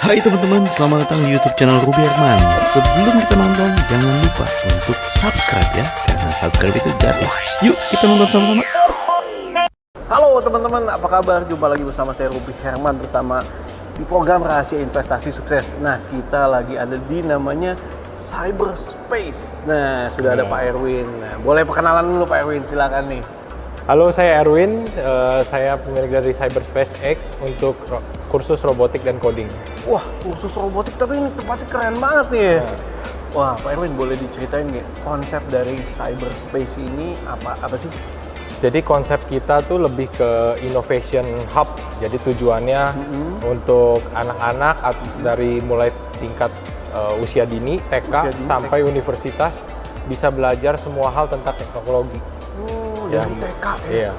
Hai teman-teman, selamat datang di YouTube channel Ruby Herman. Sebelum kita nonton, jangan lupa untuk subscribe ya, karena subscribe itu gratis. Yuk kita nonton sama-sama. Halo teman-teman, apa kabar? Jumpa lagi bersama saya Ruby Herman bersama di program Rahasia Investasi Sukses. Nah, kita lagi ada di namanya Cyberspace. Nah, sudah ada Pak Erwin. Nah, boleh perkenalan dulu Pak Erwin, silakan nih. Halo, saya Erwin. Saya pemilik dari Cyberspace X untuk kursus robotik dan coding. Wah, kursus robotik, tapi ini tempatnya keren banget nih ya. Wah, Pak Erwin boleh diceritain nggak konsep dari Cyberspace ini apa sih? Jadi konsep kita tuh lebih ke innovation hub. Jadi tujuannya untuk anak-anak dari mulai tingkat usia dini, TK, sampai universitas bisa belajar semua hal tentang teknologi. Dari TK ya? Iya,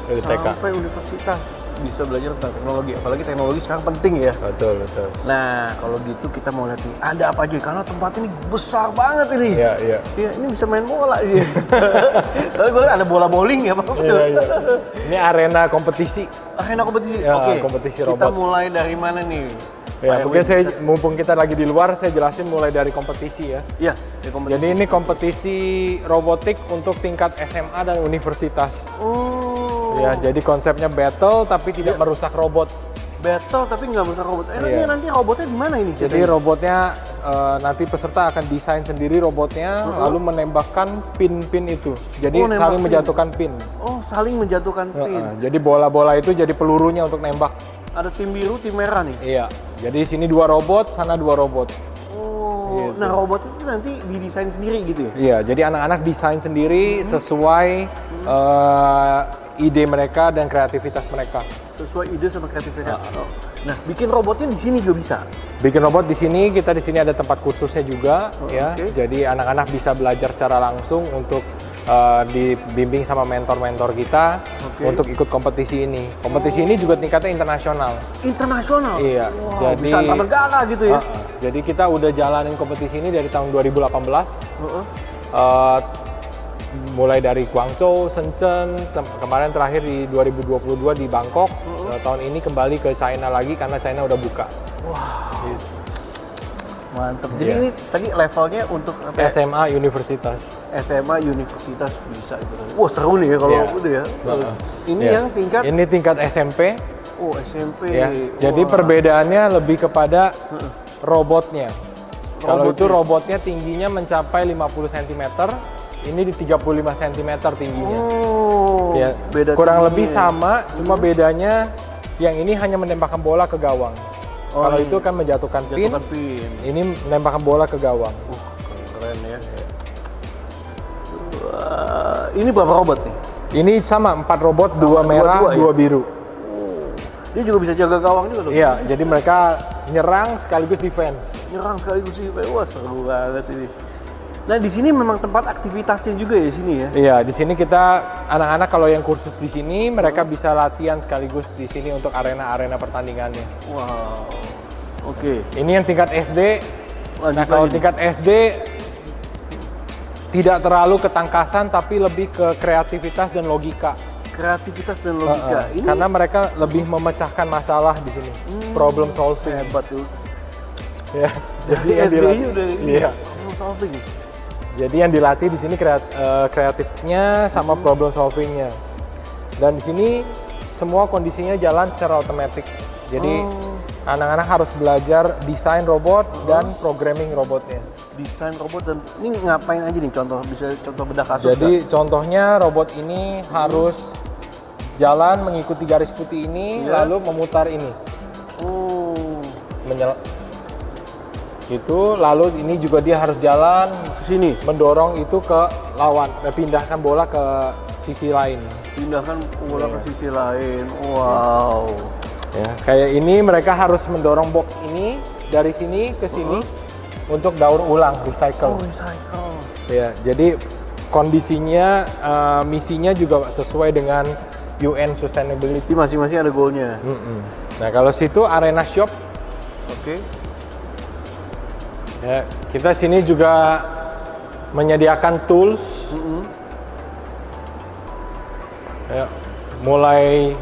dari TK. Sampai universitas bisa belajar tentang teknologi, apalagi teknologi sekarang penting ya. Betul. Nah, kalau gitu kita mau lihat nih, ada apa aja, karena tempat ini besar banget ini. Iya. Iya, ini bisa main bola sih. Soalnya gue lihat ada bola bowling ya Pak. Iya. Ini arena kompetisi. Arena kompetisi? Ya, Oke, kompetisi kita robot. mulai dari mana nih? Ya, mungkin mumpung kita lagi di luar, saya jelasin mulai dari kompetisi ya. Iya, dari kompetisi. Jadi ini kompetisi robotik untuk tingkat SMA dan universitas. Ya, jadi konsepnya battle tapi tidak merusak robot. Battle tapi nggak merusak robot. Ini Iya. nanti robotnya di mana ini? Jadi robotnya nanti peserta akan desain sendiri robotnya, lalu menembakkan pin-pin itu. Jadi saling menjatuhkan pin. Oh, saling menjatuhkan pin. Jadi bola-bola itu jadi pelurunya untuk nembak. Ada tim biru, tim merah nih. Iya. Jadi sini 2 robot, sana 2 robot. Oh, nah robot itu nanti didesain sendiri gitu ya? Iya, jadi anak-anak desain sendiri sesuai ide mereka dan kreativitas mereka. Sesuai ide sama kreativitas. Nah, bikin robotnya di sini juga bisa. Bikin robot di sini, kita di sini ada tempat kursusnya juga, ya. Oke. Jadi anak-anak bisa belajar secara langsung untuk dibimbing sama mentor-mentor kita untuk ikut kompetisi ini. Kompetisi ini juga tingkatnya internasional. Internasional? Iya. Wow, Jadi bisa antar negara gitu ya? Jadi kita udah jalanin kompetisi ini dari tahun 2018. Mulai dari Guangzhou, Shenzhen, kemarin terakhir di 2022 di Bangkok. Tahun ini kembali ke China lagi karena China udah buka. Wow. Gitu. Mantep. Jadi ini tadi levelnya untuk SMA universitas. SMA universitas bisa itu. Wah, seru nih ya kalau udah ya. Ini yang tingkat? Ini tingkat SMP. Oh, SMP. Ya. Jadi perbedaannya lebih kepada robotnya. Kalau itu robotnya tingginya mencapai 50 cm, ini di 35 cm tingginya. Oh, ya, beda kurang tingginya. lebih sama, cuma bedanya yang ini hanya menembakkan bola ke gawang. Kalau itu kan menjatuhkan pin, ini menembakkan bola ke gawang. Keren ya. Ini berapa robot nih? Ini sama 4 robot, 2 merah, 2 biru. Dia juga bisa jaga gawang juga dong? Iya, jadi mereka nyerang sekaligus defense. Nyerang sekaligus defense, wah seru banget ini. Nah di sini memang tempat aktivitasnya juga ya sini ya? Iya, di sini kita anak-anak kalau yang kursus di sini mereka bisa latihan sekaligus di sini untuk arena-arena pertandingannya. Wow, oke. Ini yang tingkat SD. Nah kalau tingkat SD tidak terlalu ketangkasan tapi lebih ke kreativitas dan logika. Kreativitas dan logika. Ini karena mereka lebih memecahkan masalah di sini, problem solving. Hebat tuh. Ya, jadi SD-nya udah ini. Iya. Problem solving. Jadi yang dilatih di sini kreatifnya sama problem solvingnya. Dan di sini semua kondisinya jalan secara otomatis. Jadi anak-anak harus belajar desain robot dan programming robotnya. Desain robot dan ini ngapain aja nih contoh, bisa contoh bedah kasus? Jadi contohnya robot ini harus jalan mengikuti garis putih ini lalu memutar ini. Itu lalu ini juga dia harus jalan ke sini mendorong itu ke lawan, pindahkan bola ke sisi lain. Pindahkan bola ke sisi lain. Wow. Ya, kayak ini mereka harus mendorong box ini dari sini ke sini untuk daur ulang, recycle. Oh, recycle. Ya, jadi kondisinya misinya juga sesuai dengan UN Sustainability. Masing-masing ada goalnya. Nah, kalau situ arena shop. Oke. Ya, kita sini juga menyediakan tools. Ya, mulai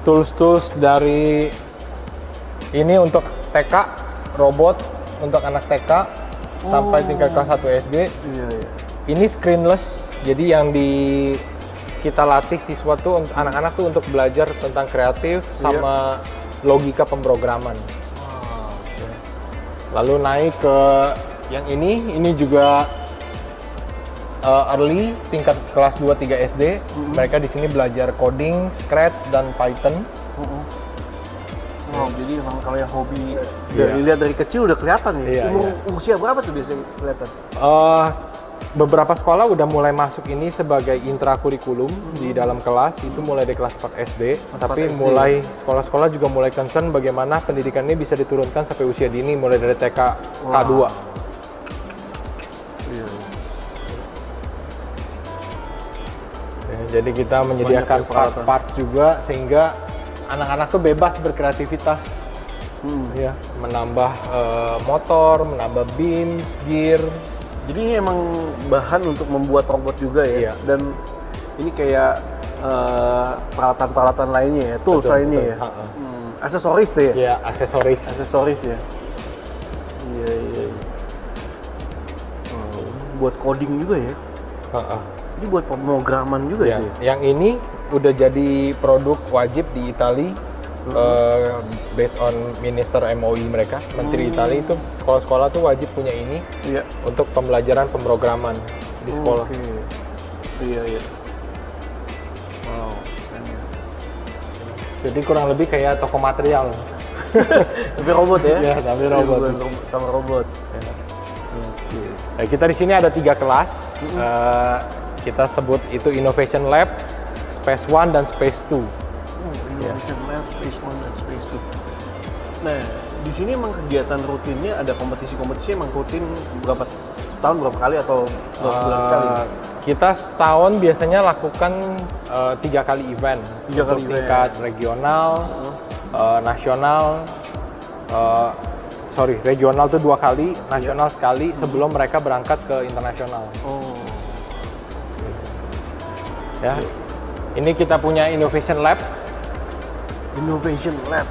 tools-tools dari ini untuk TK, robot untuk anak TK sampai tingkat kelas 1 SD. Iya. Ini screenless, jadi yang kita latih siswa tuh anak-anak tuh untuk belajar tentang kreatif sama logika pemrograman. Lalu naik ke yang ini juga early tingkat kelas 2-3 SD. Mereka di sini belajar coding, Scratch dan Python. Wow, jadi emang kalau yang hobi dilihat dari kecil udah kelihatan ya. Usia berapa tuh biasanya kelihatan? Beberapa sekolah udah mulai masuk ini sebagai intrakurikulum di dalam kelas, itu mulai dari kelas 4 SD. Tapi mulai sekolah-sekolah juga mulai concern bagaimana pendidikan ini bisa diturunkan sampai usia dini, mulai dari TK K2. Jadi kita menyediakan part-part juga sehingga anak-anak tuh bebas berkreativitas, ya, menambah motor, menambah beams, gear. Jadi ini emang bahan untuk membuat robot juga ya. Dan ini kayak peralatan-peralatan lainnya ya, tools lainnya ya. Aksesoris ya. Iya, aksesoris. Aksesoris ya. Iya. Buat coding juga ya. Ini buat pemrograman juga ya. Yang ini udah jadi produk wajib di Italia, based on Minister MOI mereka, Menteri Italia itu sekolah-sekolah tuh wajib punya ini untuk pembelajaran pemrograman di sekolah. Iya. Wow. Jadi kurang lebih kayak toko material. Tapi robot ya? Iya, tapi robot. Sama robot. Nah, kita di sini ada 3 kelas. Kita sebut itu Innovation Lab, Space 1 dan Space 2. Innovation Lab, Space 1 dan Space 2. Nah, di sini emang kegiatan rutinnya ada kompetisi-kompetisi emang rutin setahun berapa kali atau berapa bulan sekali? Kita setahun biasanya lakukan 3 kali event. Untuk tingkat regional, nasional, regional tuh 2 kali, nasional sekali sebelum mereka berangkat ke internasional. Ya, ini kita punya Innovation Lab. Innovation Lab.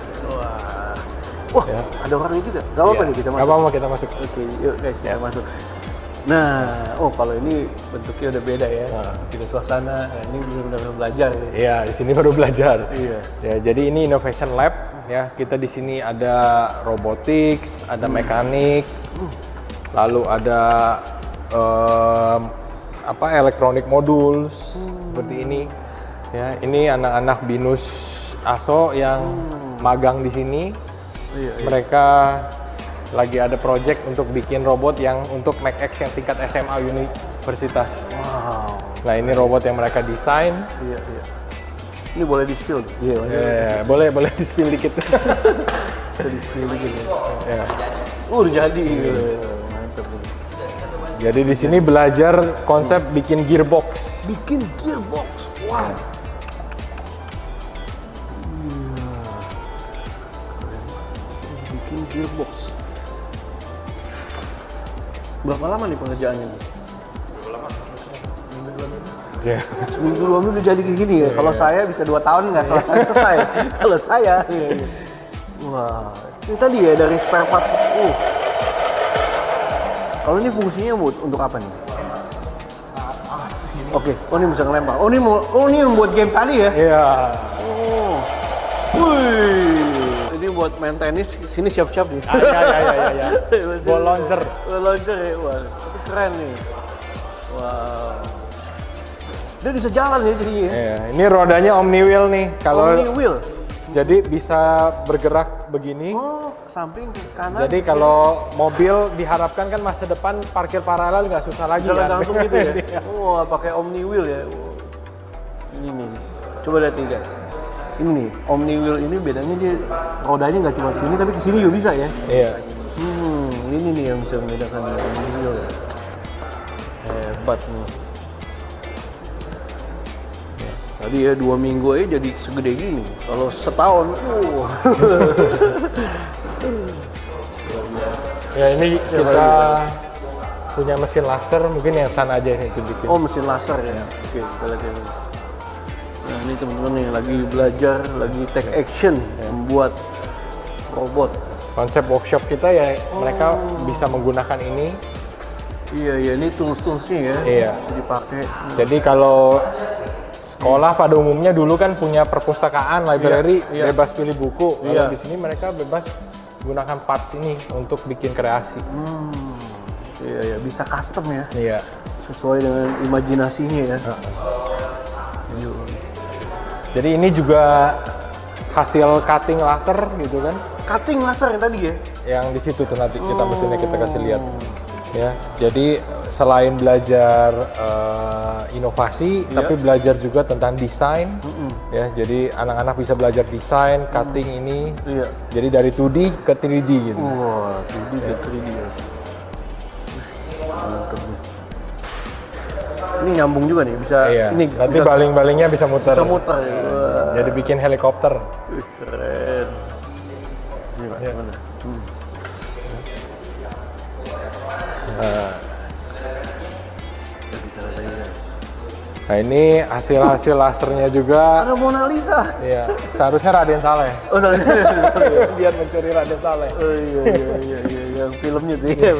Wah, ada orangnya juga. Gak apa-apa nih kita masuk. Gak apa-apa kita masuk. Oke, yuk guys kita masuk. Nah, kalau ini bentuknya udah beda ya. Kita suasana, ini benar-benar belajar. Iya, di sini baru belajar. Iya. Ya, jadi ini Innovation Lab. Ya, kita di sini ada robotics, ada mekanik, lalu ada electronic modules seperti ini. Ya, ini anak-anak BINUS ASO yang magang di sini. Mereka lagi ada project untuk bikin robot yang untuk make X yang tingkat SMA universitas. Wow. Nah, ini robot yang mereka desain. Iya. Ini boleh di-spill? Iya, boleh di-spill dikit. Bisa di-spill dikit ya. Udah jadi. Mantap. Jadi di sini belajar konsep bikin gearbox. Bikin gearbox. Wow. Bikin gearbox. Berapa lama nih pengerjaannya? Seminggu 2 minggu udah jadi kayak gini ya. Kalau saya bisa 2 tahun nggak selesai. Kalau saya. Wah. Ini tadi ya dari spare part. Kalau ini fungsinya untuk apa nih? Oke. Ini bisa ngelempar. Ini membuat game tadi ya? Iya. Ini buat main tenis. Sini siap-siap nih. Iya. Ball launcher. Ball launcher ya. Wah, itu keren nih. Wow. Dia bisa jalan ya jadinya. Iya, ini rodanya Omni Wheel nih. Omni Wheel. Jadi bisa bergerak begini. Ke samping, ke kanan. Jadi kalau mobil diharapkan kan masa depan parkir paralel nggak susah lagi. Jalan kan? langsung gitu ya. Wah, pakai Omni Wheel ya. Ini nih. Coba lihat nih guys. Ini nih, Omni Wheel ini bedanya dia rodanya nggak cuma sini tapi ke sini juga bisa ya. Iya. Ini nih yang bisa membedakan Omni Wheel. Hebat nih. Tadi ya 2 minggu aja jadi segede gini. Kalau setahun, Ya ini kita punya mesin laser, mungkin yang sana aja ini tunjukin. mesin laser ya. Oke, kita lihat ini. Nah ini teman-teman nih lagi belajar, lagi take action membuat robot. Konsep workshop kita ya mereka bisa menggunakan ini. Iya, ini tools-toolsnya ya. Iya. Bisa dipakai. Jadi kalau sekolah pada umumnya dulu kan punya perpustakaan, library, Iya. bebas pilih buku. Kalau Iya. di sini mereka bebas gunakan parts ini untuk bikin kreasi. Iya, bisa custom ya. Iya. Sesuai dengan imajinasinya ya. Iya. Jadi ini juga hasil cutting laser gitu kan. Cutting laser yang tadi ya. Yang di situ tuh nanti kita mesinnya kita kasih lihat. Ya, jadi selain belajar inovasi, tapi belajar juga tentang desain. Ya, jadi anak-anak bisa belajar desain, cutting ini. Iya. Jadi dari 2D ke 3D gitu. Wah, 2D ke 3D ya. Mantap nih. Ini nyambung juga nih, bisa Iya. ini Nanti bisa, baling-balingnya bisa muter. bisa muter ya. Wah, Jadi bikin helikopter. keren. Sini, Pak, Iya. mana? Bicara tadi ya. Nah ini hasil-hasil lasernya juga. Ada Mona Lisa. Iya, seharusnya Raden Saleh. Oh, sorry. Biar mencuri Raden Saleh. Oh iya, yang filmnya tuh ya.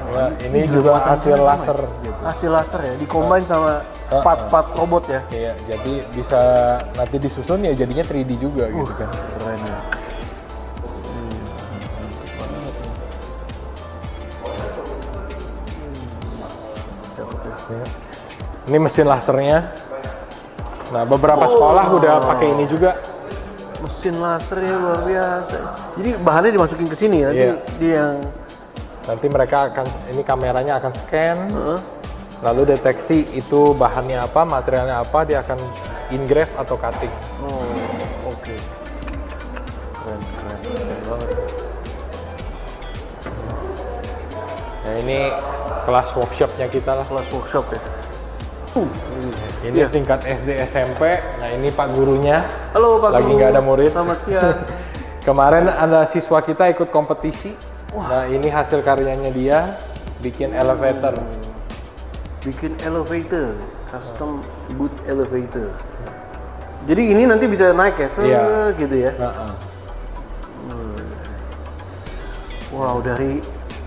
Nah, ini juga hasil laser gitu. Hasil laser ya, dikombin sama part-part robot ya. Iya, jadi bisa nanti disusun ya jadinya 3D juga gitu kan. Keren ya. Ini mesin lasernya. Nah, beberapa sekolah udah pakai ini juga. Mesin laser ya luar biasa. Jadi bahannya dimasukin ke sini ya, Iya. di yang Nanti mereka akan, ini kameranya akan scan, lalu deteksi itu bahannya apa, materialnya apa, dia akan engrave atau cutting. oke. Keren banget. Nah, ini kelas workshopnya kita lah. Kelas workshop ya. Ini tingkat SD SMP. Nah, ini Pak gurunya. Halo Pak Lagi Guru. nggak ada murid. Selamat siang. Kemarin ada siswa kita ikut kompetisi. Nah, ini hasil karyanya dia bikin elevator. Bikin elevator, custom boot elevator. Jadi ini nanti bisa naik ya, Iya. gitu ya. Nah, Wow, dari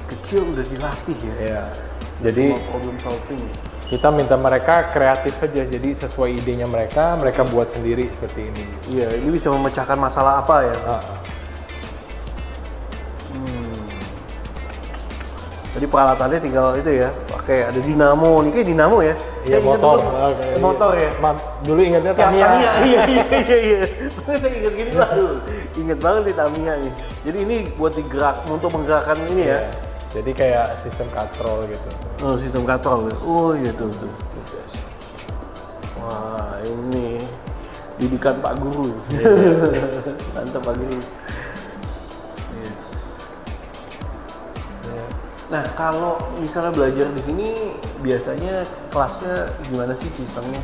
kecil udah dilatih ya. iya. Jadi Semua problem solving. kita minta mereka kreatif aja. Jadi sesuai idenya mereka buat sendiri seperti ini. Iya, ini bisa memecahkan masalah apa ya? Jadi peralatannya tinggal itu ya, pakai ada dinamo nih, kayak dinamo ya? Iya, Saya ingat motor. dulu, motor ya? Dulu ingatnya Ya, Tamiya. Iya. Makanya saya ingat gini lah dulu. Ingat banget nih Tamiya nih. Jadi ini buat digerak, untuk menggerakkan ini ya? Iya. Jadi kayak sistem control gitu. Oh, sistem katrol. Oh iya tuh. Wah, ini didikan Pak Guru. Mantap Pak Guru. Yes. Nah, kalau misalnya belajar di sini biasanya kelasnya gimana sih sistemnya?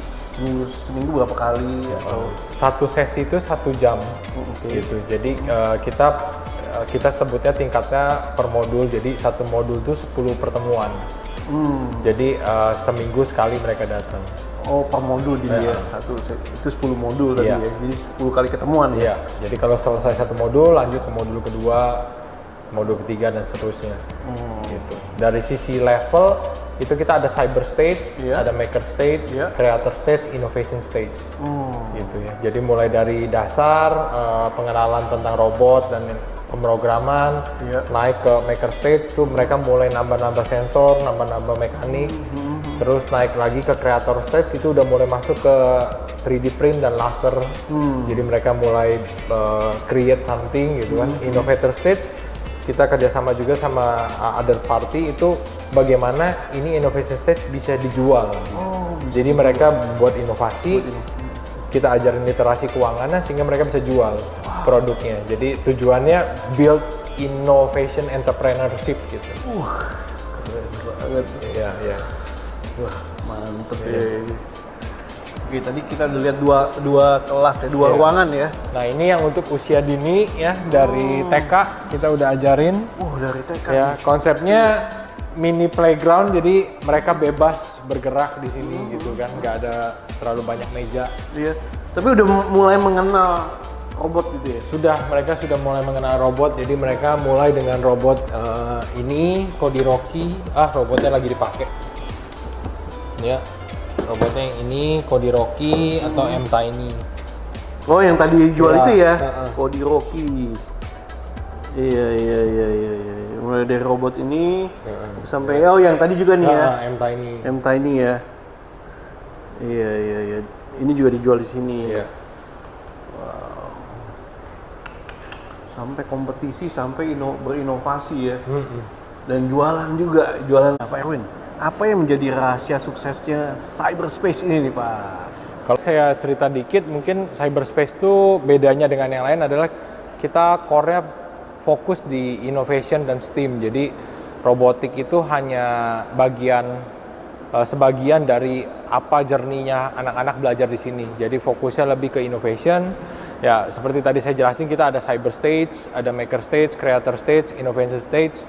Seminggu berapa kali atau Satu sesi itu 1 jam. Gitu. Jadi kita sebutnya tingkatnya per modul. Jadi satu modul itu 10 pertemuan. Jadi seminggu sekali mereka datang. Oh, per modul di dia satu itu 10 modul tadi Iya. ya. Jadi 10 kali ketemuan ya. Iya. Jadi kalau selesai satu modul, lanjut ke modul kedua, modul ketiga dan seterusnya. Gitu. Dari sisi level itu kita ada cyber stage, Iya. ada maker stage, Iya. creator stage, innovation stage. Gitu ya. Jadi mulai dari dasar pengenalan tentang robot dan pemrograman, Iya. naik ke maker stage tuh mereka mulai nambah-nambah sensor, nambah-nambah mekanik. Terus naik lagi ke creator stage itu udah mulai masuk ke 3D print dan laser. Jadi mereka mulai create something gitu kan. Innovator stage kita kerjasama juga sama other party itu bagaimana ini innovation stage bisa dijual. Jadi mereka buat inovasi, kita ajarin literasi keuangannya sehingga mereka bisa jual produknya. Jadi tujuannya build innovation entrepreneurship gitu. Keren banget. Iya, iya. Wah, mantep ya. Oke, tadi kita udah lihat dua kelas ya, dua Iya. ruangan ya. Nah, ini yang untuk usia dini ya, dari TK kita udah ajarin. Dari TK. Ya, konsepnya mini playground, jadi mereka bebas bergerak di sini gitu kan, nggak ada terlalu banyak meja. Iya. Tapi udah mulai mengenal robot gitu ya? Mereka sudah mulai mengenal robot. Jadi mereka mulai dengan robot ini, Kodiroki. Robotnya lagi dipakai. Ya, robotnya yang ini Kodiroki atau M-Tiny. Oh, yang tadi jual itu ya? Kodiroki. Iya. Mulai dari robot ini sampai yang tadi juga nih ya. M-Tiny ya. Iya. Ini juga dijual di sini. Iya. Wow. Sampai kompetisi, sampai berinovasi ya. Dan jualan juga. Jualan apa, Erwin? Apa yang menjadi rahasia suksesnya cyberspace ini nih, Pak? Kalau saya cerita dikit, mungkin cyberspace itu bedanya dengan yang lain adalah kita core-nya fokus di innovation dan STEAM. Jadi robotik itu hanya sebagian dari apa journey-nya anak-anak belajar di sini. Jadi fokusnya lebih ke innovation. Ya, seperti tadi saya jelasin, kita ada cyber stage, ada maker stage, creator stage, innovation stage.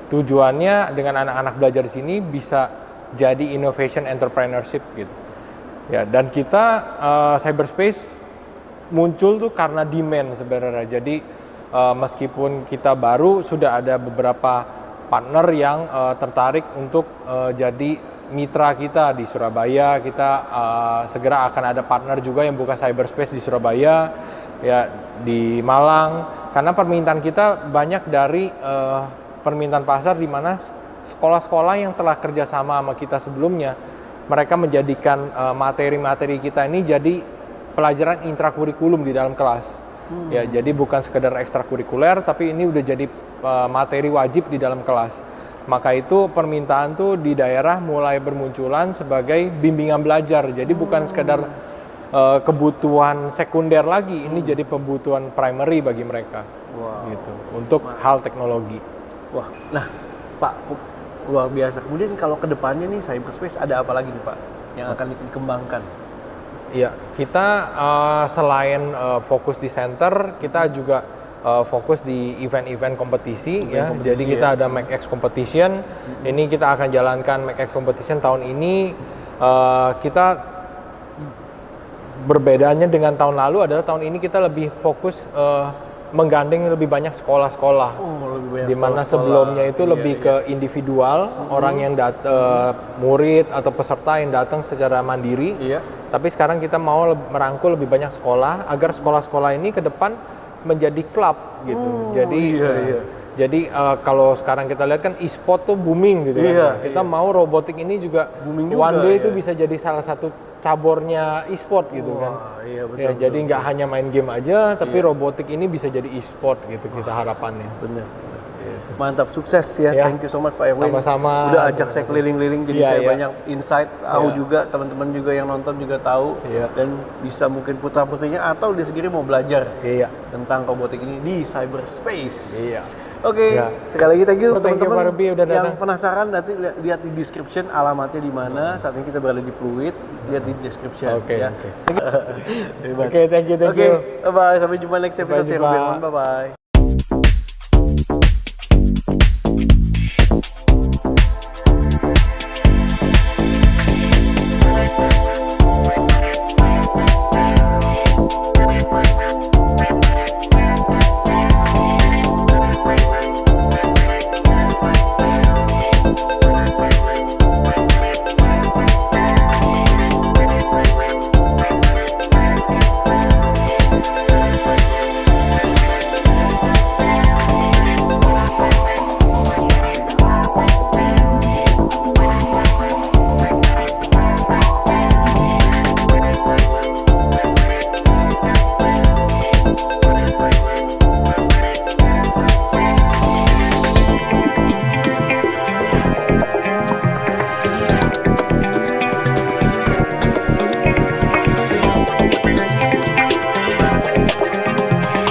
Tujuannya dengan anak-anak belajar di sini bisa jadi innovation entrepreneurship gitu. Ya, dan kita cyberspace muncul tuh karena demand sebenarnya. Jadi meskipun kita baru, sudah ada beberapa partner yang tertarik untuk jadi mitra kita di Surabaya. Kita segera akan ada partner juga yang buka cyberspace di Surabaya, ya di Malang. Karena permintaan kita banyak dari permintaan pasar, di mana sekolah-sekolah yang telah kerjasama sama kita sebelumnya, mereka menjadikan materi-materi kita ini jadi pelajaran intrakurikulum di dalam kelas. Ya, jadi bukan sekedar ekstrakurikuler, tapi ini udah jadi materi wajib di dalam kelas. Maka itu permintaan tuh di daerah mulai bermunculan sebagai bimbingan belajar. Jadi bukan sekedar kebutuhan sekunder lagi, ini jadi kebutuhan primary bagi mereka. Gitu, untuk hal teknologi. Wah, nah Pak, luar biasa. Kemudian kalau kedepannya nih cyberspace ada apa lagi nih Pak yang akan dikembangkan? Iya, kita selain fokus di center, kita juga fokus di event-event kompetisi ya. Jadi kita ada MakeX Competition. Ini kita akan jalankan MakeX Competition tahun ini. Kita berbedanya dengan tahun lalu adalah tahun ini kita lebih fokus menggandeng lebih banyak sekolah-sekolah. Di mana sebelumnya itu lebih ke individual, orang yang murid atau peserta yang datang secara mandiri. Tapi sekarang kita mau merangkul lebih banyak sekolah agar sekolah-sekolah ini ke depan menjadi klub gitu. Jadi kalau sekarang kita lihat kan e-sport tuh booming gitu kan. Kita mau robotik ini juga booming one day itu bisa jadi salah satu cabornya e-sport gitu kan. Jadi nggak hanya main game aja, tapi robotik ini bisa jadi e-sport gitu kita harapannya. Bener. Mantap, sukses ya. Thank you so much Pak Erwin. Sama-sama. Udah ajak saya keliling-liling, jadi saya banyak insight. Tahu juga, teman-teman juga yang nonton juga tahu. Dan bisa mungkin putra-putrinya atau dia sendiri mau belajar tentang robotik ini di cyberspace. Oke, sekali lagi thank you teman-teman yang penasaran, nanti lihat di description alamatnya di mana. Saat ini kita berada di Pluit, lihat di description. Oke, thank you. Bye-bye, sampai jumpa next episode. Bye-bye.